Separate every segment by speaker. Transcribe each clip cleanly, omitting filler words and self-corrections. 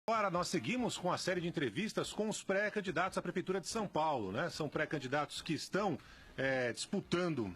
Speaker 1: Agora nós seguimos com a série de entrevistas com os pré-candidatos à Prefeitura de São Paulo, né? São pré-candidatos que estão disputando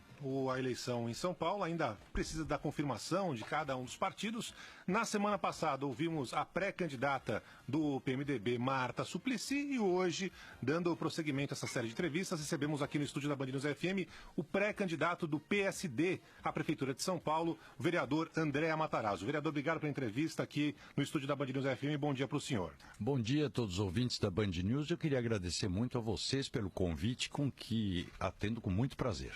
Speaker 1: a eleição em São Paulo, ainda precisa da confirmação de cada um dos partidos. Na semana passada ouvimos a pré-candidata do PMDB, Marta Suplicy, e hoje, dando prosseguimento a essa série de entrevistas, recebemos aqui no estúdio da Band News FM o pré-candidato do PSD à Prefeitura de São Paulo, o vereador André Matarazzo. Vereador, obrigado pela entrevista aqui no estúdio da Band News FM. Bom dia para o senhor.
Speaker 2: Bom dia a todos os ouvintes da Band News. Eu queria agradecer muito a vocês pelo convite, com que atendo com muito prazer.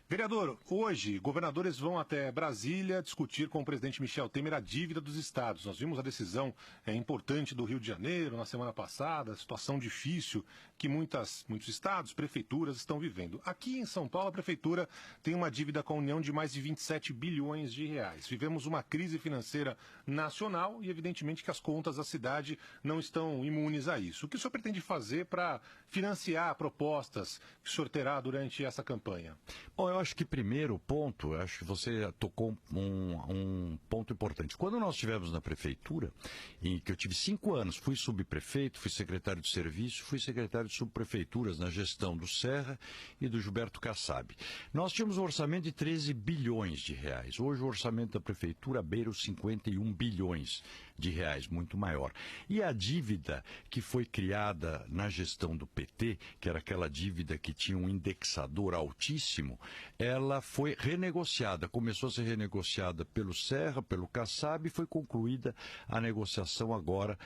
Speaker 1: Vereador, hoje, governadores vão até Brasília discutir com o presidente Michel Temer a dívida dos estados. Nós vimos a decisão importante do Rio de Janeiro na semana passada, a situação difícil que muitos estados, prefeituras estão vivendo. Aqui em São Paulo, a prefeitura tem uma dívida com a União de mais de 27 bilhões de reais. Vivemos uma crise financeira nacional e, evidentemente, que as contas da cidade não estão imunes a isso. O que o senhor pretende fazer para financiar propostas que o senhor terá durante essa campanha?
Speaker 2: Bom, eu acho que primeiro ponto, acho que você tocou um ponto importante. Quando nós estivemos na prefeitura, em que eu tive 5 anos, fui subprefeito, fui secretário de serviço, fui secretário de subprefeituras na gestão do Serra e do Gilberto Kassab. Nós tínhamos um orçamento de 13 bilhões de reais. Hoje o orçamento da prefeitura beira os 51 bilhões de reais, muito maior. E a dívida que foi criada na gestão do PT, que era aquela dívida que tinha um indexador altíssimo, ela foi renegociada, começou a ser renegociada pelo Serra, pelo Kassab, e foi concluída a negociação agora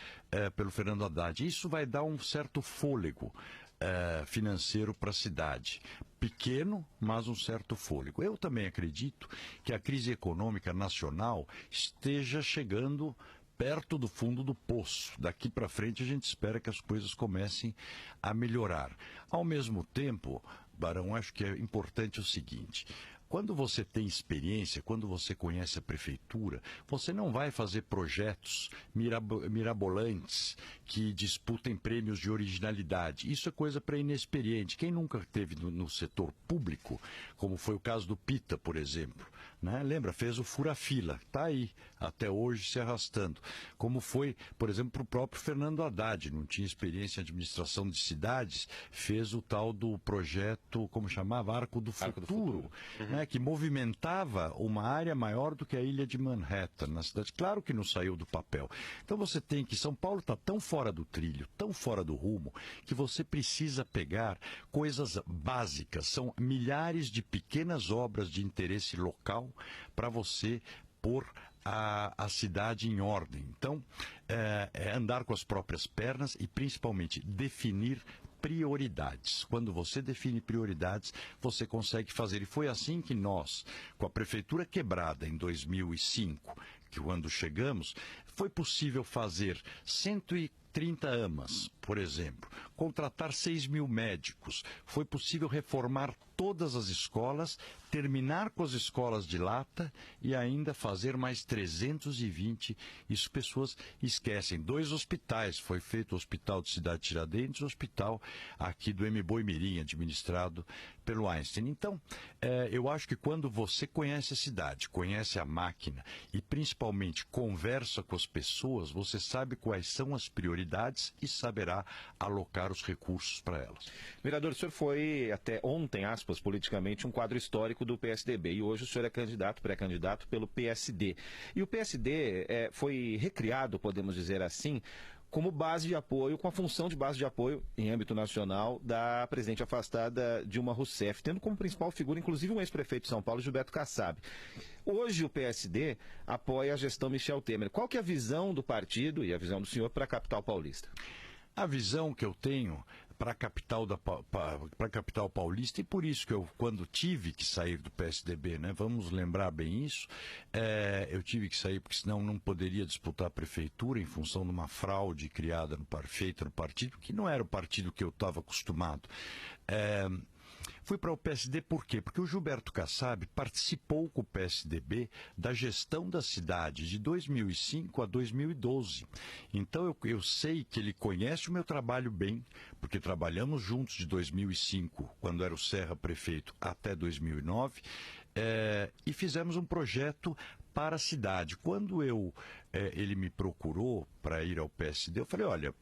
Speaker 2: pelo Fernando Haddad. Isso vai dar um certo fôlego financeiro para a cidade. Pequeno, mas um certo fôlego. Eu também acredito que a crise econômica nacional esteja chegando perto do fundo do poço. Daqui para frente a gente espera que as coisas comecem a melhorar. Ao mesmo tempo, Barão, acho que é importante o seguinte: quando você tem experiência, quando você conhece a prefeitura, você não vai fazer projetos mirabolantes que disputem prêmios de originalidade. Isso é coisa para inexperiente. Quem nunca esteve no setor público, como foi o caso do Pita, por exemplo, né? Lembra, fez o fura-fila, está aí, até hoje se arrastando. Como foi, por exemplo, para o próprio Fernando Haddad, não tinha experiência em administração de cidades, fez o tal do projeto, como chamava, Arco do Futuro. Né? Que movimentava uma área maior do que a ilha de Manhattan na cidade. Claro que não saiu do papel. Então você tem que, São Paulo está tão fora do trilho, tão fora do rumo, que você precisa pegar coisas básicas. São milhares de pequenas obras de interesse local para você pôr a cidade em ordem. Então, é andar com as próprias pernas e, principalmente, definir prioridades. Quando você define prioridades, você consegue fazer. E foi assim que nós, com a prefeitura quebrada em 2005, que quando chegamos, foi possível fazer 130 AMAs, por exemplo, contratar 6 mil médicos, foi possível reformar todas as escolas, terminar com as escolas de lata e ainda fazer mais 320, isso pessoas esquecem. 2 hospitais, foi feito o Hospital de Cidade Tiradentes, o hospital aqui do Boi-Mirim, administrado pelo Einstein. Então, eu acho que quando você conhece a cidade, conhece a máquina e principalmente conversa com as pessoas, você sabe quais são as prioridades e saberá alocar os recursos para elas.
Speaker 3: Vereador, o senhor foi até ontem, aspas, politicamente, um quadro histórico do PSDB e hoje o senhor é pré-candidato pelo PSD. E o PSD foi recriado, podemos dizer assim, como base de apoio, com a função de base de apoio em âmbito nacional da presidente afastada Dilma Rousseff, tendo como principal figura, inclusive, um ex-prefeito de São Paulo, Gilberto Kassab. Hoje o PSD apoia a gestão Michel Temer. Qual que é a visão do partido e a visão do senhor para a capital paulista?
Speaker 2: A visão que eu tenho para a capital paulista, e por isso que eu, quando tive que sair do PSDB, né, vamos lembrar bem isso, eu tive que sair porque senão não poderia disputar a prefeitura em função de uma fraude criada feita no partido, que não era o partido que eu estava acostumado. Fui para o PSD por quê? Porque o Gilberto Kassab participou com o PSDB da gestão da cidade de 2005 a 2012. Então eu sei que ele conhece o meu trabalho bem, porque trabalhamos juntos de 2005, quando era o Serra prefeito, até 2009, e fizemos um projeto para a cidade. Quando ele me procurou para ir ao PSD, eu falei, olha,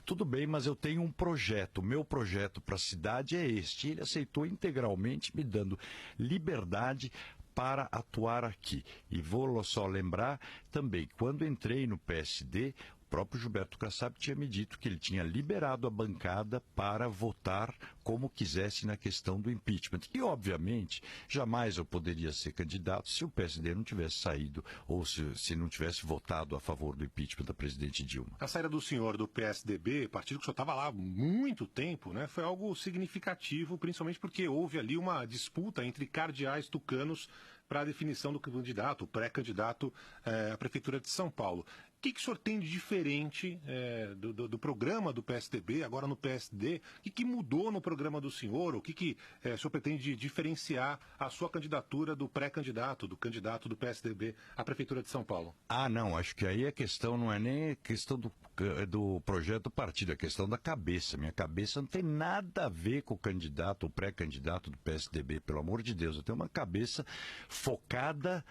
Speaker 2: tudo bem, mas eu tenho um projeto, o meu projeto para a cidade é este. Ele aceitou integralmente, me dando liberdade para atuar aqui. E vou só lembrar também, quando entrei no PSD, o próprio Gilberto Kassab tinha me dito que ele tinha liberado a bancada para votar como quisesse na questão do impeachment. E, obviamente, jamais eu poderia ser candidato se o PSD não tivesse saído ou se não tivesse votado a favor do impeachment da presidente Dilma.
Speaker 1: A saída do senhor do PSDB, partido que só estava lá há muito tempo, né, foi algo significativo, principalmente porque houve ali uma disputa entre cardeais tucanos para a definição do candidato, o pré-candidato à Prefeitura de São Paulo. O que o senhor tem de diferente do programa do PSDB, agora no PSD? O que mudou no programa do senhor? O que o senhor pretende diferenciar a sua candidatura do pré-candidato, do candidato do PSDB à Prefeitura de São Paulo?
Speaker 2: Ah, não, acho que aí a questão não é nem a questão do projeto do partido, é a questão da cabeça. Minha cabeça não tem nada a ver com o candidato, o pré-candidato do PSDB, pelo amor de Deus. Eu tenho uma cabeça focada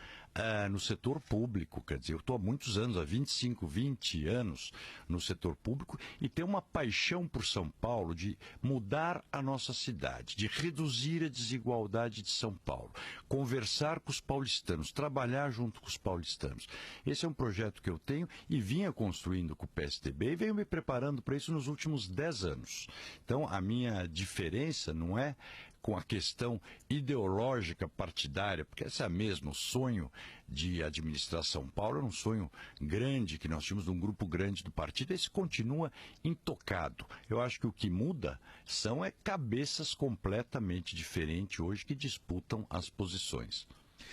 Speaker 2: no setor público, quer dizer, eu estou há muitos anos, há 25, 20 anos no setor público e tenho uma paixão por São Paulo de mudar a nossa cidade, de reduzir a desigualdade de São Paulo, conversar com os paulistanos, trabalhar junto com os paulistanos. Esse é um projeto que eu tenho e vinha construindo com o PSDB e venho me preparando para isso nos últimos 10 anos. Então, a minha diferença não é com a questão ideológica partidária, porque esse é mesmo o sonho de administrar São Paulo, é um sonho grande que nós tínhamos de um grupo grande do partido, esse continua intocado. Eu acho que o que muda são cabeças completamente diferentes hoje que disputam as posições.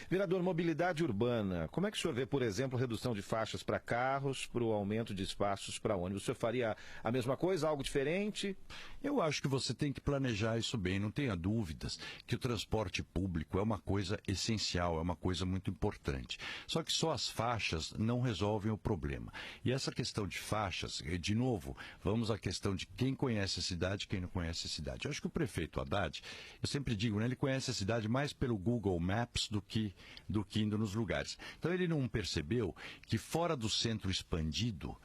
Speaker 3: Vereador, mobilidade urbana, como é que o senhor vê, por exemplo, redução de faixas para carros, para o aumento de espaços para ônibus? O senhor faria a mesma coisa, algo diferente?
Speaker 2: Eu acho que você tem que planejar isso bem, não tenha dúvidas que o transporte público é uma coisa essencial, é uma coisa muito importante. Só que só as faixas não resolvem o problema. E essa questão de faixas, de novo, vamos à questão de quem conhece a cidade e quem não conhece a cidade. Eu acho que o prefeito Haddad, eu sempre digo, né, ele conhece a cidade mais pelo Google Maps do que indo nos lugares. Então ele não percebeu que fora do centro expandido,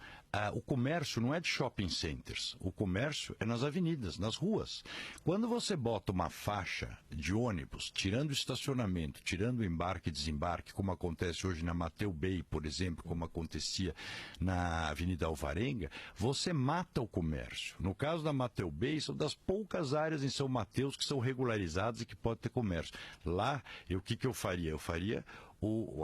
Speaker 2: o comércio não é de shopping centers, o comércio é nas avenidas, nas ruas. Quando você bota uma faixa de ônibus, tirando o estacionamento, tirando o embarque e desembarque, como acontece hoje na Mateu Bay, por exemplo, como acontecia na Avenida Alvarenga, você mata o comércio. No caso da Mateu Bay, são das poucas áreas em São Mateus que são regularizadas e que pode ter comércio. Lá, o que eu faria? Eu faria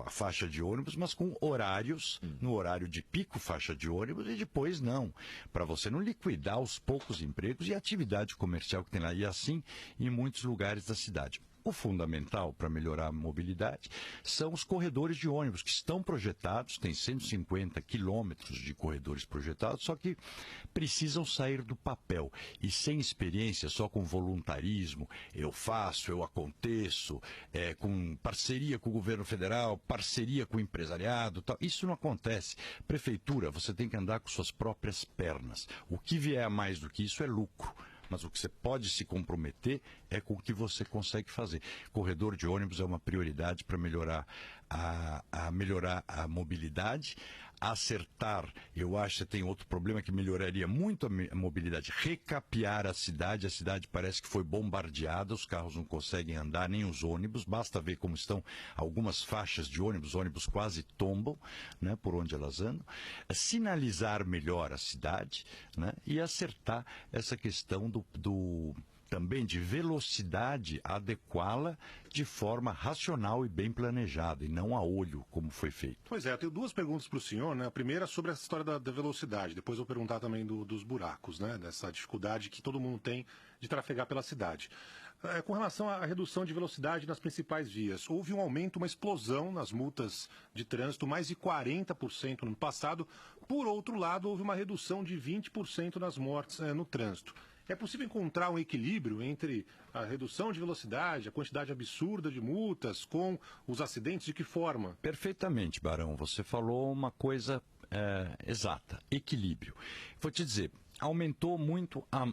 Speaker 2: a faixa de ônibus, mas com horários, no horário de pico faixa de ônibus e depois não, para você não liquidar os poucos empregos e a atividade comercial que tem lá, e assim em muitos lugares da cidade. O fundamental para melhorar a mobilidade são os corredores de ônibus que estão projetados, tem 150 quilômetros de corredores projetados, só que precisam sair do papel. E sem experiência, só com voluntarismo, eu faço, eu aconteço, com parceria com o governo federal, parceria com o empresariado, tal. Isso não acontece. Prefeitura, você tem que andar com suas próprias pernas. O que vier a mais do que isso é lucro. Mas o que você pode se comprometer é com o que você consegue fazer. Corredor de ônibus é uma prioridade para melhorar a mobilidade. Acertar, eu acho que tem outro problema que melhoraria muito a mobilidade, recapear a cidade parece que foi bombardeada, os carros não conseguem andar, nem os ônibus, basta ver como estão algumas faixas de ônibus quase tombam, né, por onde elas andam. Sinalizar melhor a cidade, né, e acertar essa questão também de velocidade, adequá-la de forma racional e bem planejada, e não a olho, como foi feito.
Speaker 1: Pois é, eu tenho duas perguntas para o senhor, né? A primeira sobre essa história da velocidade, depois eu vou perguntar também dos buracos, né? Dessa dificuldade que todo mundo tem de trafegar pela cidade. Com relação à redução de velocidade nas principais vias, houve um aumento, uma explosão nas multas de trânsito, mais de 40% no ano passado. Por outro lado, houve uma redução de 20% nas mortes no trânsito. É possível encontrar um equilíbrio entre a redução de velocidade, a quantidade absurda de multas, com os acidentes? De que forma?
Speaker 2: Perfeitamente, Barão. Você falou uma coisa exata, equilíbrio. Vou te dizer,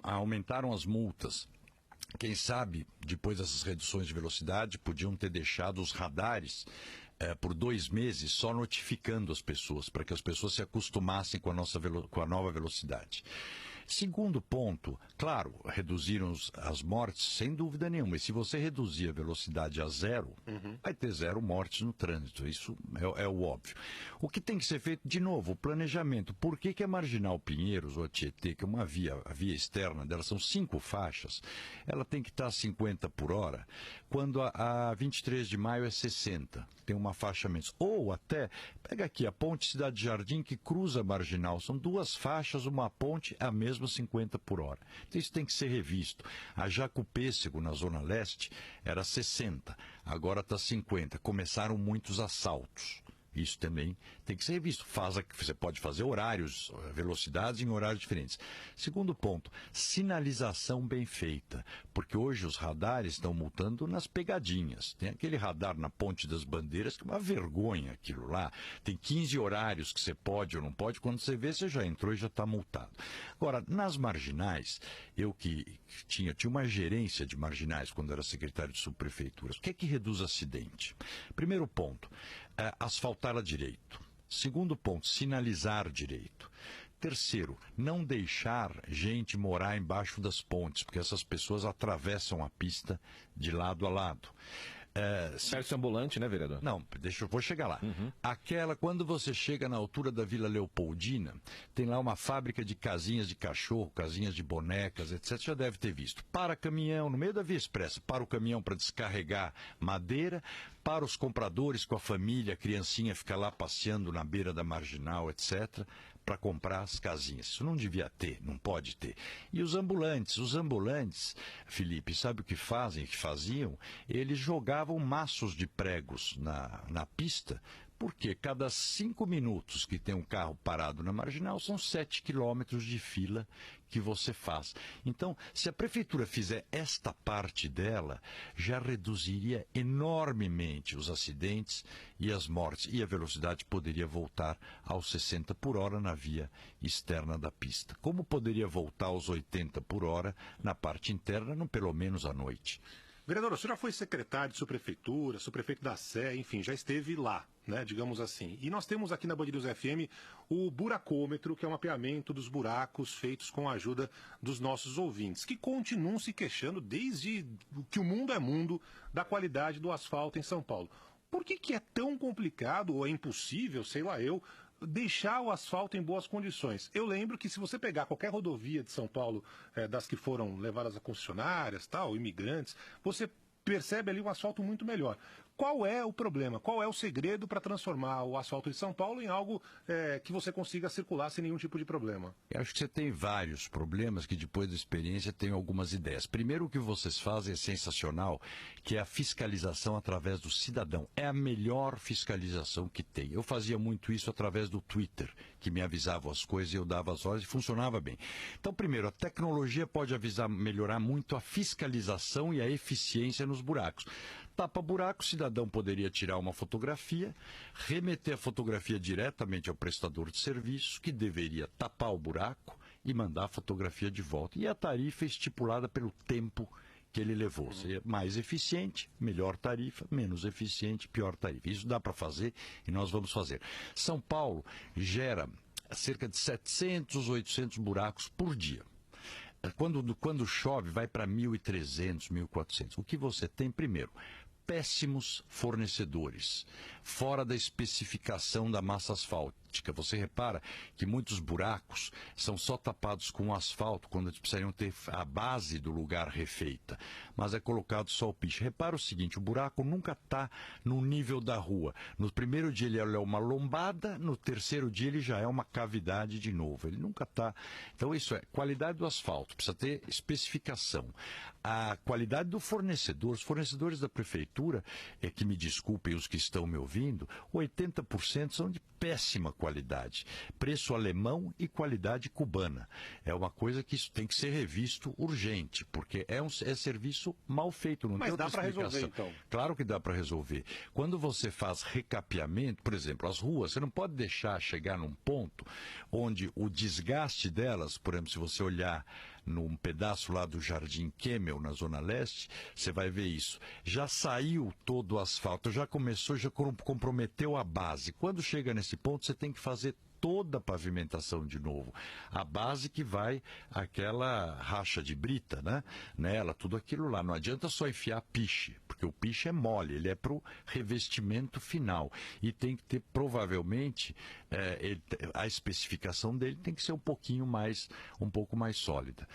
Speaker 2: aumentaram as multas. Quem sabe, depois dessas reduções de velocidade, podiam ter deixado os radares por 2 meses só notificando as pessoas, para que as pessoas se acostumassem com a nova velocidade. Segundo ponto, claro, reduziram as mortes, sem dúvida nenhuma. E se você reduzir a velocidade a 0, vai ter 0 mortes no trânsito. Isso é o óbvio. O que tem que ser feito, de novo, o planejamento. Por que a Marginal Pinheiros, ou a Tietê, que é uma via, a via externa dela, são 5 faixas, ela tem que estar a 50 por hora, quando a 23 de maio é 60. Tem uma faixa a menos. Ou até, pega aqui a Ponte Cidade Jardim, que cruza a Marginal. São 2 faixas, uma ponte, a mesma 50 por hora. Então isso tem que ser revisto. A Jacopêssego, na Zona Leste, era 60, agora está 50. Começaram muitos assaltos. Isso também tem que ser revisto. Você pode fazer horários, velocidades em horários diferentes. Segundo ponto, sinalização bem feita. Porque hoje os radares estão multando nas pegadinhas. Tem aquele radar na Ponte das Bandeiras, que é uma vergonha aquilo lá. Tem 15 horários que você pode ou não pode. Quando você vê, você já entrou e já está multado. Agora, nas marginais, eu que tinha uma gerência de marginais quando era secretário de subprefeituras. O que é que reduz acidente? Primeiro ponto, asfaltar a direito. Segundo ponto, sinalizar direito. Terceiro, não deixar gente morar embaixo das pontes, porque essas pessoas atravessam a pista de lado a lado.
Speaker 3: Comércio ambulante, né, vereador?
Speaker 2: Não, vou chegar lá. Aquela, quando você chega na altura da Vila Leopoldina, tem lá uma fábrica de casinhas de cachorro, casinhas de bonecas, etc. Já deve ter visto. Para caminhão, no meio da Via Expressa, para o caminhão para descarregar madeira, para os compradores com a família, a criancinha fica lá passeando na beira da Marginal, etc., para comprar as casinhas. Isso não devia ter, não pode ter. E os ambulantes, Felipe, sabe o que faziam? Eles jogavam maços de pregos na pista, porque cada 5 minutos que tem um carro parado na Marginal, são 7 quilômetros de fila que você faz. Então, se a prefeitura fizer esta parte dela, já reduziria enormemente os acidentes e as mortes. E a velocidade poderia voltar aos 60 por hora na via externa da pista. Como poderia voltar aos 80 por hora na parte interna, pelo menos à noite?
Speaker 1: Vereador, o senhor já foi secretário de subprefeitura, subprefeito da Sé, enfim, já esteve lá, né, digamos assim. E nós temos aqui na Band News FM o buracômetro, que é um mapeamento dos buracos feitos com a ajuda dos nossos ouvintes, que continuam se queixando desde que o mundo é mundo da qualidade do asfalto em São Paulo. Por que é tão complicado ou é impossível, sei lá eu, deixar o asfalto em boas condições? Eu lembro que se você pegar qualquer rodovia de São Paulo, das que foram levadas a concessionárias, tal, imigrantes, você percebe ali um asfalto muito melhor. Qual é o problema? Qual é o segredo para transformar o asfalto de São Paulo em algo que você consiga circular sem nenhum tipo de problema?
Speaker 2: Eu acho que você tem vários problemas que depois da experiência tem algumas ideias. Primeiro, o que vocês fazem é sensacional, que é a fiscalização através do cidadão. É a melhor fiscalização que tem. Eu fazia muito isso através do Twitter, que me avisava as coisas e eu dava as horas e funcionava bem. Então, primeiro, a tecnologia pode melhorar muito a fiscalização e a eficiência nos buracos. Tapa buraco, o cidadão poderia tirar uma fotografia, remeter a fotografia diretamente ao prestador de serviço, que deveria tapar o buraco e mandar a fotografia de volta. E a tarifa é estipulada pelo tempo que ele levou. Seria mais eficiente, melhor tarifa, menos eficiente, pior tarifa. Isso dá para fazer e nós vamos fazer. São Paulo gera cerca de 700, 800 buracos por dia. Quando chove, vai para 1.300, 1.400. O que você tem, primeiro, péssimos fornecedores, fora da especificação da massa asfáltica. Você repara que muitos buracos são só tapados com asfalto, quando eles precisariam ter a base do lugar refeita, mas é colocado só o piche. Repara o seguinte, o buraco nunca está no nível da rua. No primeiro dia ele é uma lombada, no terceiro dia ele já é uma cavidade de novo. Ele nunca está... Então isso é qualidade do asfalto, precisa ter especificação. A qualidade do fornecedor, os fornecedores da prefeitura, que me desculpem os que estão me ouvindo, 80% são de péssima qualidade. Preço alemão e qualidade cubana. É uma coisa que isso tem que ser revisto urgente, porque é serviço mal feito. Não
Speaker 1: Mas dá para resolver, então?
Speaker 2: Claro que dá para resolver. Quando você faz recapeamento, por exemplo, as ruas, você não pode deixar chegar num ponto onde o desgaste delas, por exemplo, se você olhar num pedaço lá do Jardim Kemmel, na Zona Leste, você vai ver isso. Já saiu todo o asfalto, já começou, já comprometeu a base. Quando chega nesse ponto, você tem que fazer toda a pavimentação de novo. A base que vai aquela racha de brita, né? Nela, tudo aquilo lá. Não adianta só enfiar piche, porque o piche é mole, ele é para o revestimento final. E tem que ter, provavelmente, a especificação dele tem que ser um pouco mais sólida.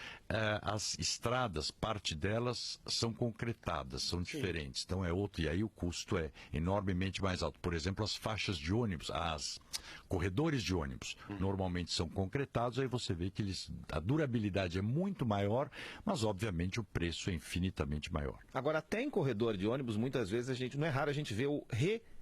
Speaker 2: As estradas, parte delas são concretadas, são diferentes. Então é outro, e aí o custo é enormemente mais alto. Por exemplo, as faixas de ônibus, as corredores de ônibus, normalmente são concretados, aí você vê que a durabilidade é muito maior, mas obviamente o preço é infinitamente maior.
Speaker 3: Agora, até em corredor de ônibus, muitas vezes não é raro a gente ver o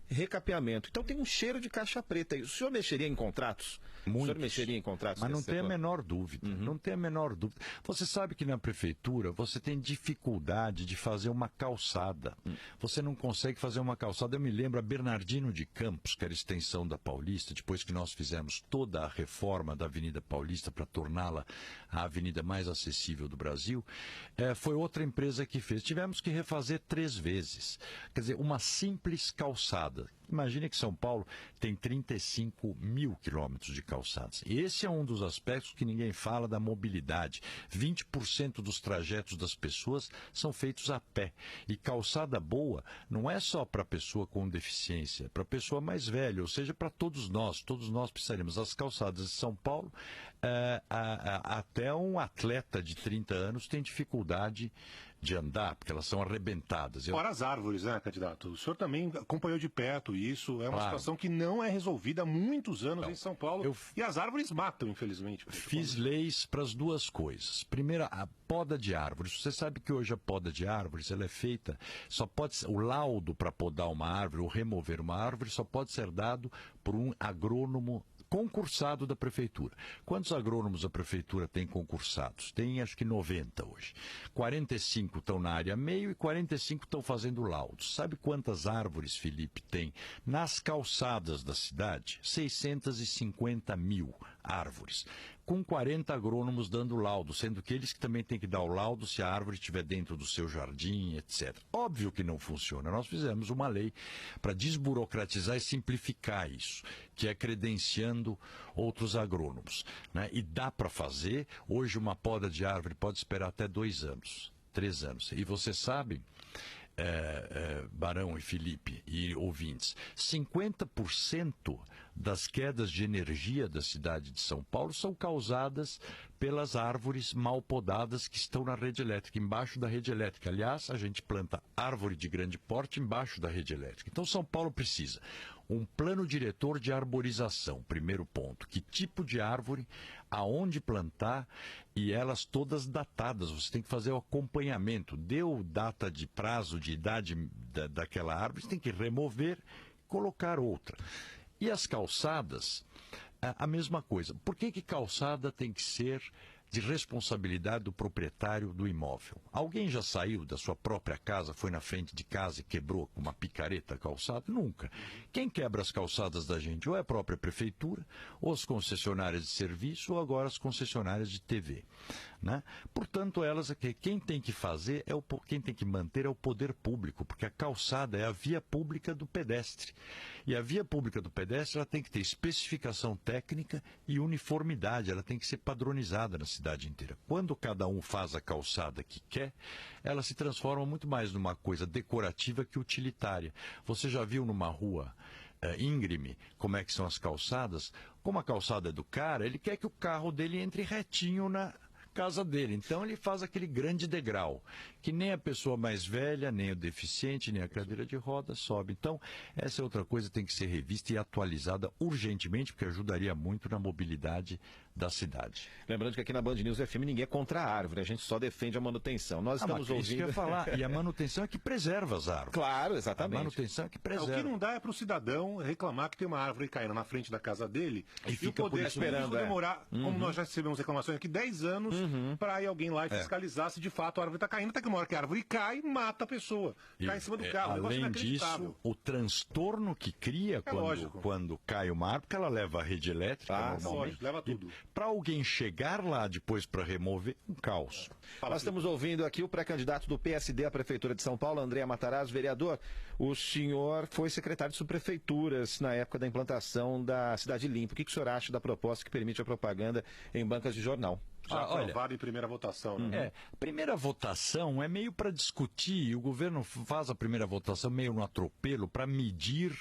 Speaker 3: recapeamento. Então tem um cheiro de caixa preta. O senhor mexeria em contratos?
Speaker 2: Muitos.
Speaker 3: O senhor mexeria em contratos?
Speaker 2: Mas não tem a menor dúvida. Não tem a menor dúvida. Você sabe que na prefeitura você tem dificuldade de fazer uma calçada. Você não consegue fazer uma calçada. Eu me lembro a Bernardino de Campos, que era a extensão da Paulista, depois que nós fizemos toda a reforma da Avenida Paulista para torná-la a avenida mais acessível do Brasil, foi outra empresa que fez. Tivemos que refazer 3 vezes. Quer dizer, uma simples calçada. Imagine que São Paulo tem 35 mil quilômetros de calçadas. E esse é um dos aspectos que ninguém fala da mobilidade. 20% dos trajetos das pessoas são feitos a pé. E calçada boa não é só para a pessoa com deficiência, é para a pessoa mais velha, ou seja, para todos nós. Todos nós precisaremos. As calçadas de São Paulo, até um atleta de 30 anos tem dificuldade de andar, porque elas são arrebentadas.
Speaker 1: Fora as árvores, né, candidato? O senhor também acompanhou de perto isso. É uma situação que não é resolvida há muitos anos em São Paulo. E as árvores matam, infelizmente.
Speaker 2: Fiz leis para as duas coisas. Primeiro, a poda de árvores. Você sabe que hoje a poda de árvores ela é feita, o laudo para podar uma árvore ou remover uma árvore só pode ser dado por um agrônomo concursado da prefeitura. Quantos agrônomos a prefeitura tem concursados? Tem acho que 90 hoje. 45 estão na área meio e 45 estão fazendo laudos. Sabe quantas árvores, Felipe, tem nas calçadas da cidade? 650 mil árvores. Com 40 agrônomos dando laudo, sendo que eles que também têm que dar o laudo se a árvore estiver dentro do seu jardim, etc. Óbvio que não funciona. Nós fizemos uma lei para desburocratizar e simplificar isso, que é credenciando outros agrônomos, né? E dá para fazer. Hoje uma poda de árvore pode esperar até 2 anos, 3 anos. E você sabe, Barão e Felipe e ouvintes, 50% das quedas de energia da cidade de São Paulo são causadas pelas árvores mal podadas que estão na rede elétrica, embaixo da rede elétrica. Aliás, a gente planta árvore de grande porte embaixo da rede elétrica. Então, São Paulo precisa um plano diretor de arborização, primeiro ponto. Que tipo de árvore, aonde plantar e elas todas datadas. Você tem que fazer o acompanhamento. Deu data de prazo, de idade daquela árvore, você tem que remover e colocar outra. E as calçadas, a mesma coisa. Por que calçada tem que ser de responsabilidade do proprietário do imóvel? Alguém já saiu da sua própria casa, foi na frente de casa e quebrou com uma picareta a calçada? Nunca. Quem quebra as calçadas da gente ou é a própria prefeitura, ou as concessionárias de serviço, ou agora as concessionárias de TV. Né? Portanto, quem tem que fazer, quem tem que manter é o poder público, porque a calçada é a via pública do pedestre. E a via pública do pedestre ela tem que ter especificação técnica e uniformidade, ela tem que ser padronizada na cidade inteira. Quando cada um faz a calçada que quer, ela se transforma muito mais numa coisa decorativa que utilitária. Você já viu numa rua íngreme como é que são as calçadas? Como a calçada é do cara, ele quer que o carro dele entre retinho na casa dele. Então ele faz aquele grande degrau, que nem a pessoa mais velha, nem o deficiente, nem a cadeira de roda sobe. Então, essa é outra coisa que tem que ser revista e atualizada urgentemente, porque ajudaria muito na mobilidade da cidade.
Speaker 3: Lembrando que aqui na Band News FM ninguém é contra a árvore, a gente só defende a manutenção. Nós estamos ouvindo...
Speaker 2: Isso que eu ia falar. E a manutenção é que preserva as árvores.
Speaker 3: Claro, exatamente.
Speaker 2: A manutenção é que preserva.
Speaker 1: O que não dá é para o cidadão reclamar que tem uma árvore caindo na frente da casa dele e
Speaker 2: fica
Speaker 1: o poder
Speaker 3: esperando,
Speaker 1: demorar, como nós já recebemos reclamações aqui, 10 anos para ir alguém lá e fiscalizar se de fato a árvore está caindo. Até que uma hora que a árvore cai, mata a pessoa. Cai em cima do carro.
Speaker 2: Além disso, o transtorno que cria quando cai uma árvore, porque ela leva a rede elétrica, normalmente.
Speaker 1: Leva tudo.
Speaker 2: Para alguém chegar lá depois para remover, um caos.
Speaker 3: Nós estamos ouvindo aqui o pré-candidato do PSD à Prefeitura de São Paulo, André Matarazzo. Vereador, o senhor foi secretário de subprefeituras na época da implantação da Cidade Limpa. O que o senhor acha da proposta que permite a propaganda em bancas de jornal?
Speaker 1: Já aprovado em primeira votação, né?
Speaker 2: Primeira votação é meio para discutir, o governo faz a primeira votação meio no atropelo para medir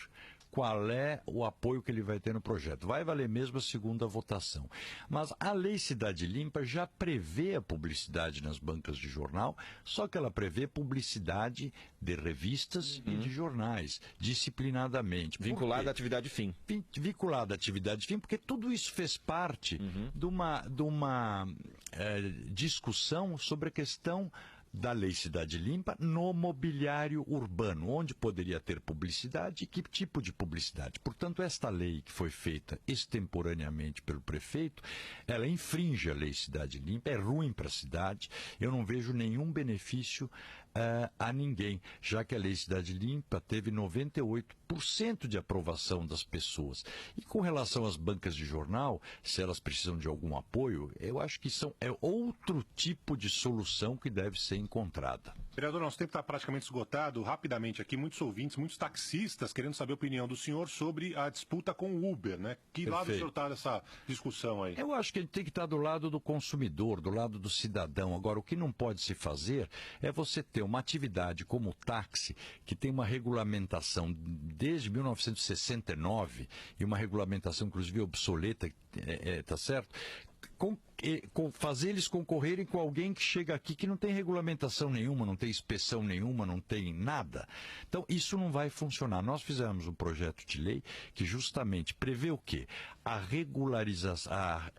Speaker 2: qual é o apoio que ele vai ter no projeto. Vai valer mesmo a segunda votação. Mas a Lei Cidade Limpa já prevê a publicidade nas bancas de jornal, só que ela prevê publicidade de revistas e de jornais, disciplinadamente.
Speaker 3: Vinculada à atividade fim.
Speaker 2: Vinculada à atividade fim, porque tudo isso fez parte de uma discussão sobre a questão da Lei Cidade Limpa no mobiliário urbano, onde poderia ter publicidade e que tipo de publicidade. Portanto, esta lei que foi feita extemporaneamente pelo prefeito, ela infringe a Lei Cidade Limpa, é ruim para a cidade, eu não vejo nenhum benefício a ninguém, já que a Lei Cidade Limpa teve 98% de aprovação das pessoas. E com relação às bancas de jornal, se elas precisam de algum apoio, eu acho que é outro tipo de solução que deve ser encontrada.
Speaker 1: Vereador, nosso tempo está praticamente esgotado. Rapidamente aqui, muitos ouvintes, muitos taxistas querendo saber a opinião do senhor sobre a disputa com o Uber, né? Que lado o senhor está dessa discussão aí?
Speaker 2: Eu acho que a gente tem que estar do lado do consumidor, do lado do cidadão. Agora, o que não pode se fazer é você ter uma atividade como o táxi, que tem uma regulamentação desde 1969, e uma regulamentação, inclusive, obsoleta, tá certo? Fazer eles concorrerem com alguém que chega aqui que não tem regulamentação nenhuma, não tem inspeção nenhuma, não tem nada. Então, isso não vai funcionar. Nós fizemos um projeto de lei que justamente prevê o quê? A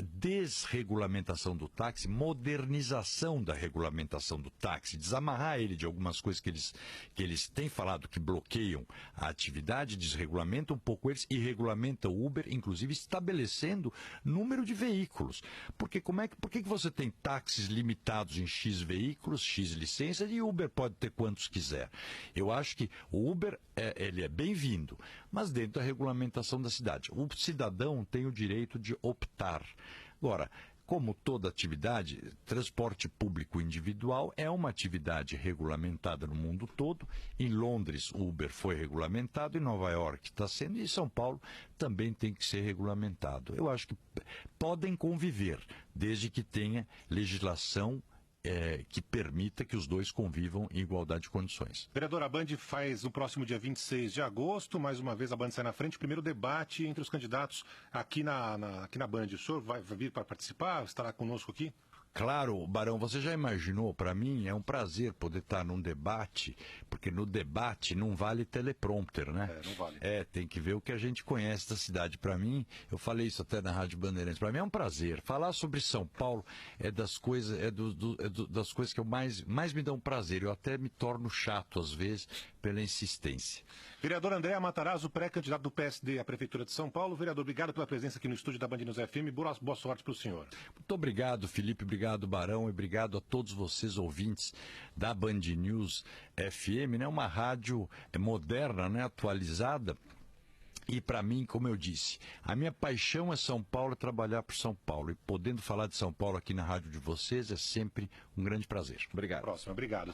Speaker 2: desregulamentação do táxi, modernização da regulamentação do táxi, desamarrar ele de algumas coisas que eles têm falado que bloqueiam a atividade, desregulamenta um pouco eles e regulamenta o Uber, inclusive estabelecendo número de veículos. Porque por que você tem táxis limitados em X veículos, X licenças, e Uber pode ter quantos quiser? Eu acho que o Uber ele é bem-vindo, mas dentro da regulamentação da cidade. O cidadão tem o direito de optar. Agora, como toda atividade, transporte público individual é uma atividade regulamentada no mundo todo. Em Londres, o Uber foi regulamentado, em Nova York está sendo, e em São Paulo também tem que ser regulamentado. Eu acho que podem conviver, desde que tenha legislação que permita que os dois convivam em igualdade de condições.
Speaker 1: Vereador, a Band faz no próximo dia 26 de agosto, mais uma vez a Band sai na frente, o primeiro debate entre os candidatos aqui na Band. O senhor vai vir para participar? Estará conosco aqui?
Speaker 2: Claro, Barão, você já imaginou, para mim é um prazer poder estar num debate, porque no debate não vale teleprompter, né?
Speaker 1: Não vale.
Speaker 2: Tem que ver o que a gente conhece da cidade. Para mim, eu falei isso até na Rádio Bandeirantes, para mim é um prazer. Falar sobre São Paulo é das coisas, das coisas que eu mais me dão prazer. Eu até me torno chato às vezes pela insistência.
Speaker 1: Vereador André Matarazzo, pré-candidato do PSD à Prefeitura de São Paulo. Vereador, obrigado pela presença aqui no estúdio da Band News FM. Boa sorte para o senhor.
Speaker 2: Muito obrigado, Felipe. Obrigado, Barão. E obrigado a todos vocês, ouvintes da Band News FM, né? Uma rádio moderna, né? Atualizada. E para mim, como eu disse, a minha paixão é São Paulo, trabalhar por São Paulo. E podendo falar de São Paulo aqui na rádio de vocês é sempre um grande prazer.
Speaker 3: Obrigado.
Speaker 1: Próximo, obrigado.